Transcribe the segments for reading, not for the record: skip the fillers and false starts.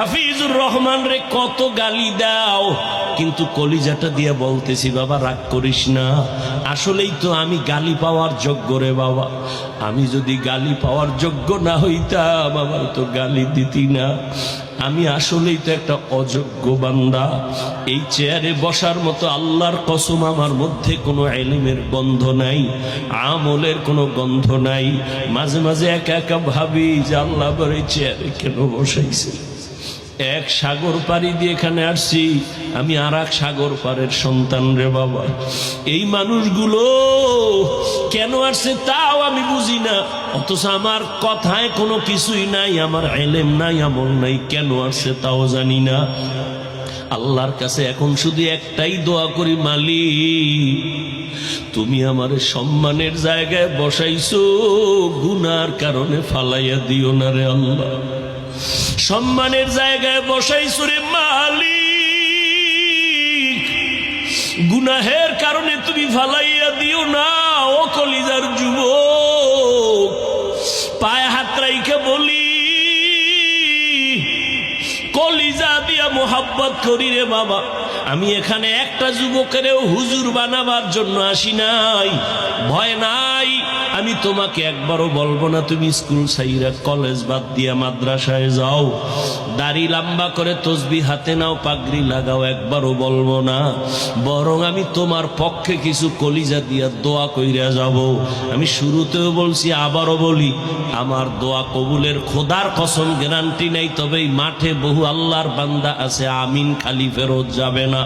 হাফিজুর রহমান রে কত গালি দাও, কিন্তু কলিজাটা দিয়ে বলতেছি বাবা রাগ করিস না, আসলেই তো আমি গালি পাওয়ার যোগ্য রে বাবা। আমি যদি গালি পাওয়ার যোগ্য না হইতাম আমার তো গালি দিতি না। আমি আসলেই তো একটা অযোগ্য বান্দা। এই চেয়ারে বসার মতো আল্লাহর কসম আমার মধ্যে কোনো ইলমের গন্ধ নাই, আমলের কোনো গন্ধ নাই। মাঝে মাঝে একা একা ভাবি যে আল্লাহ আবার এই চেয়ারে কেন বসাইছে। এক সাগর পাড়ি দিয়ে এখানে আসছি, আমি আর এক সাগর পাড়ের সন্তান রে বাবা। এই মানুষগুলো কেন আসছে তাও আমি বুঝি না, অথচ আমার কথায় কোনো কিছুই নাই, আমার ইলম নাই, আমল নাই, কেন আসছে তাও জানি না। আল্লাহর কাছে এখন শুধু একটাই দোয়া করি, মালিক তুমি আমার সম্মানের জায়গায় বসাইছো, গুনার কারণে ফালাইয়া দিও না রে আল্লাহ। সম্মানের জায়গায় বসাইছো রে মালিক, গুনাহের কারণে তুমি ফালাইয়া দিও না। ও কলিজার যুবক, পায়ে হাত রাইখে বলি, কলিজা দিয়া মোহাব্বত করি রে বাবা। আমি এখানে একটা যুবকেরও হুজুর বানাবার জন্য আসি নাই, ভয় নাই। আমি তোমাকে একবারও বলবো না তুমি স্কুল ছাইরা কলেজ বাদ দিয়া মাদ্রাসায় যাও, দাড়ি লম্বা করে তসবিহ হাতে নাও, পাগড়ি লাগাও, একবারও বলবো না। বরং আমি তোমার পক্ষে কিছু কলিজা দিয়া দোয়া কইরা যাব। আমি শুরুতেও বলছি, আবারও বলি, আমার দোয়া কবুলের খোদার কসম গ্যারান্টি নেই, তবে এই মাঠে বহু আল্লাহর বান্দা আছে আমিন খালি ফেরত যাবে না।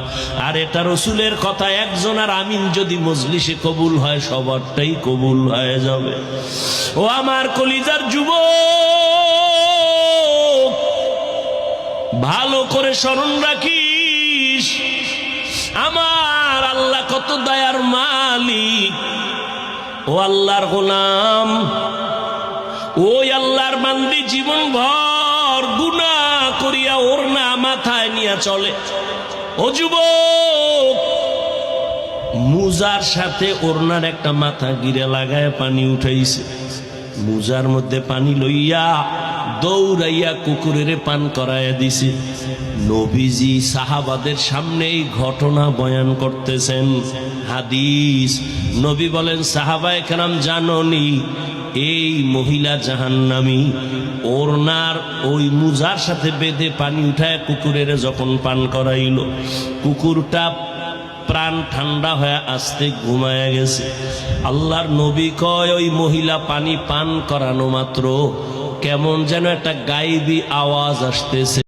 আর এটা রসুলের কথা, একজন আর আমিন যদি মজলিসে কবুল হয় সবারটাই কবুল হয়ে যাবে। ও আমার কলিজার যুবক, ভালো করে স্মরণ রাখিস, আমার আল্লাহ কত দয়ার মালিক। ও আল্লাহর গোলাম, ওই আল্লাহর বান্দি জীবন ভর গুনাহ করিয়া ওড়না মাথায় নিয়ে চলে। ও যুবক, মুজার সাথে ওড়নার একটা মাথা গিরে লাগায় পানি উঠাইছে, মুজার মধ্যে পানি লইয়া দৌড়াইয়া কুকুরের পান করাইয়া দিছে। নবীজি সাহাবাদের সামনে এই ঘটনা বয়ান করতেছেন। হাদিস, নবী বলেন, সাহাবায়ে কেরাম জাননি এই মহিলা জাহান্নামী, ওড়নার ওই মুজার সাথে বেঁধে পানি উঠায় কুকুরের যখন পান করাইল, কুকুরটা প্রাণ ঠান্ডা হয়ে আস্তে ঘুমায়া গেছে। আল্লাহর নবী কয়, ওই মহিলা পানি পান করানো মাত্র কেমন যেন একটা গায়েবী আওয়াজ আসতেছে।